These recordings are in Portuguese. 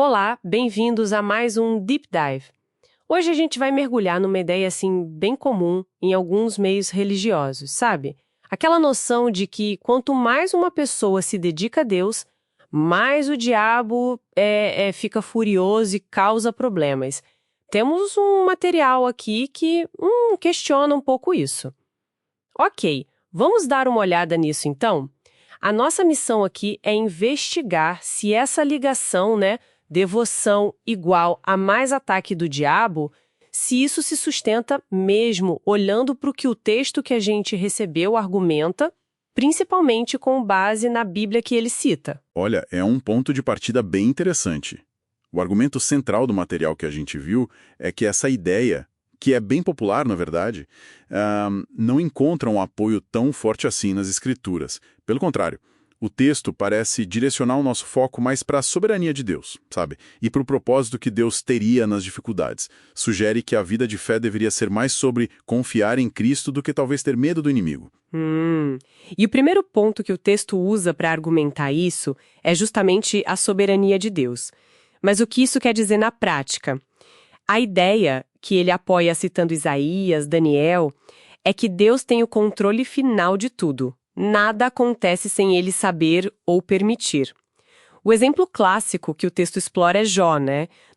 Olá, bem-vindos a mais um Deep Dive. Hoje a gente vai mergulhar numa ideia assim bem comum em alguns meios religiosos, sabe? Aquela noção de que quanto mais uma pessoa se dedica a Deus, mais o diabo fica furioso e causa problemas. Temos um material aqui que questiona um pouco isso. Ok, vamos dar uma olhada nisso então? A nossa missão aqui é investigar se essa ligação, devoção igual a mais ataque do diabo, se isso se sustenta mesmo olhando para o que o texto que a gente recebeu argumenta, principalmente com base na Bíblia que ele cita. Olha, é um ponto de partida bem interessante. O argumento central do material que a gente viu é que essa ideia, que é bem popular, na verdade, não encontra um apoio tão forte assim nas Escrituras. Pelo contrário, o texto parece direcionar o nosso foco mais para a soberania de Deus, sabe? E para o propósito que Deus teria nas dificuldades. Sugere que a vida de fé deveria ser mais sobre confiar em Cristo do que talvez ter medo do inimigo. E o primeiro ponto que o texto usa para argumentar isso é justamente a soberania de Deus. Mas o que isso quer dizer na prática? A ideia que ele apoia citando Isaías, Daniel, é que Deus tem o controle final de tudo. Nada acontece sem ele saber ou permitir. O exemplo clássico que o texto explora é Jó,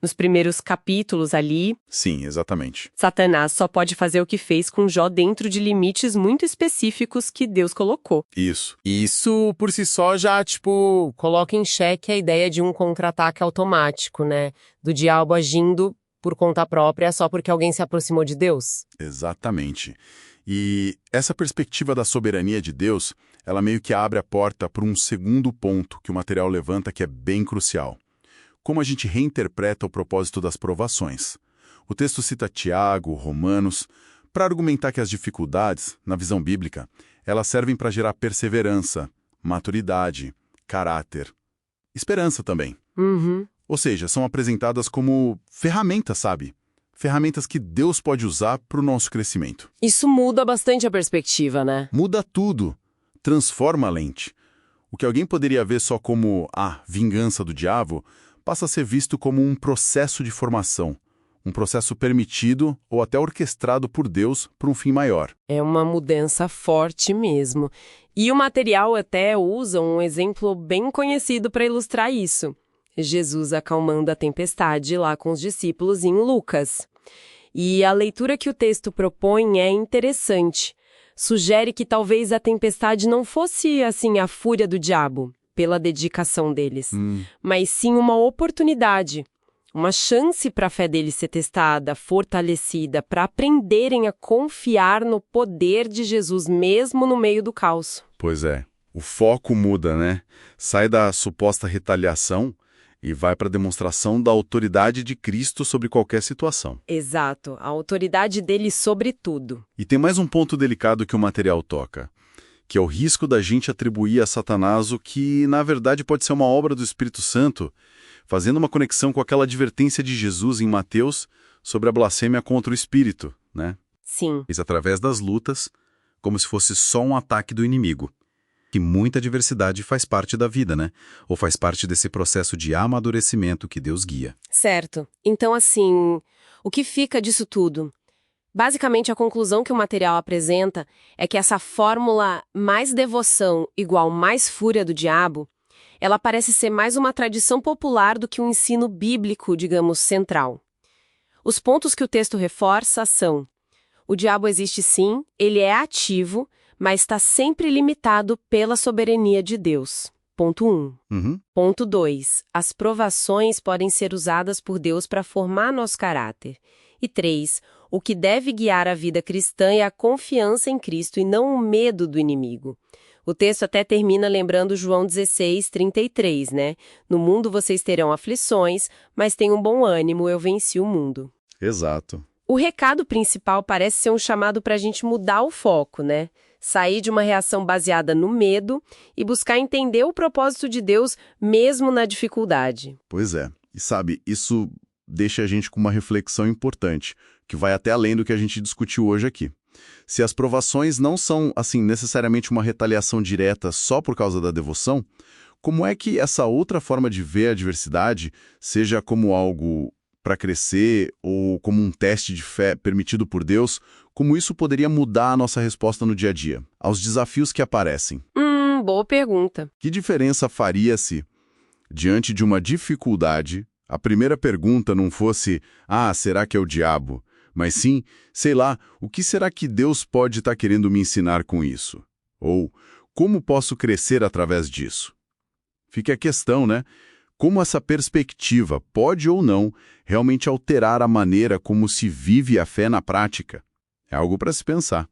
Nos primeiros capítulos ali, Sim, exatamente. Satanás só pode fazer o que fez com Jó dentro de limites muito específicos que Deus colocou. Isso. Isso, por si só, já, coloca em xeque a ideia de um contra-ataque automático, Do diabo agindo por conta própria só porque alguém se aproximou de Deus. Exatamente. E essa perspectiva da soberania de Deus, ela meio que abre a porta para um segundo ponto que o material levanta que é bem crucial. Como a gente reinterpreta o propósito das provações. O texto cita Tiago, Romanos, para argumentar que as dificuldades, na visão bíblica, elas servem para gerar perseverança, maturidade, caráter, esperança também. Ou seja, são apresentadas como ferramentas, sabe? Ferramentas que Deus pode usar para o nosso crescimento. Isso muda bastante a perspectiva, Muda tudo. Transforma a lente. O que alguém poderia ver só como a vingança do diabo, passa a ser visto como um processo de formação. Um processo permitido ou até orquestrado por Deus para um fim maior. É uma mudança forte mesmo. E o material até usa um exemplo bem conhecido para ilustrar isso. Jesus acalmando a tempestade lá com os discípulos em Lucas. E a leitura que o texto propõe é interessante. Sugere que talvez a tempestade não fosse, a fúria do diabo, pela dedicação deles, mas sim uma oportunidade, uma chance para a fé deles ser testada, fortalecida, para aprenderem a confiar no poder de Jesus mesmo no meio do caos. Pois é. O foco muda, Sai da suposta retaliação e vai para a demonstração da autoridade de Cristo sobre qualquer situação. Exato, a autoridade dele sobre tudo. E tem mais um ponto delicado que o material toca, que é o risco da gente atribuir a Satanás o que, na verdade, pode ser uma obra do Espírito Santo, fazendo uma conexão com aquela advertência de Jesus em Mateus sobre a blasfêmia contra o Espírito, Sim. Isso através das lutas, como se fosse só um ataque do inimigo. Que muita diversidade faz parte da vida, Ou faz parte desse processo de amadurecimento que Deus guia. Certo. Então, o que fica disso tudo? Basicamente, a conclusão que o material apresenta é que essa fórmula mais devoção igual mais fúria do diabo, ela parece ser mais uma tradição popular do que um ensino bíblico, digamos, central. Os pontos que o texto reforça são: o diabo existe sim, ele é ativo, mas está sempre limitado pela soberania de Deus. Ponto 1. Ponto 2. As provações podem ser usadas por Deus para formar nosso caráter. E 3. O que deve guiar a vida cristã é a confiança em Cristo e não o medo do inimigo. O texto até termina lembrando João 16:33, No mundo vocês terão aflições, mas tenham bom ânimo, eu venci o mundo. Exato. O recado principal parece ser um chamado para a gente mudar o foco, Sair de uma reação baseada no medo e buscar entender o propósito de Deus mesmo na dificuldade. Pois é. E sabe, isso deixa a gente com uma reflexão importante, que vai até além do que a gente discutiu hoje aqui. Se as provações não são, necessariamente uma retaliação direta só por causa da devoção, como é que essa outra forma de ver a adversidade, seja como algo para crescer ou como um teste de fé permitido por Deus, como isso poderia mudar a nossa resposta no dia a dia, aos desafios que aparecem? Boa pergunta. Que diferença faria se, diante de uma dificuldade, a primeira pergunta não fosse, será que é o diabo? Mas sim, sei lá, o que será que Deus pode estar querendo me ensinar com isso? Ou, como posso crescer através disso? Fica a questão, né? Como essa perspectiva pode ou não realmente alterar a maneira como se vive a fé na prática? É algo para se pensar.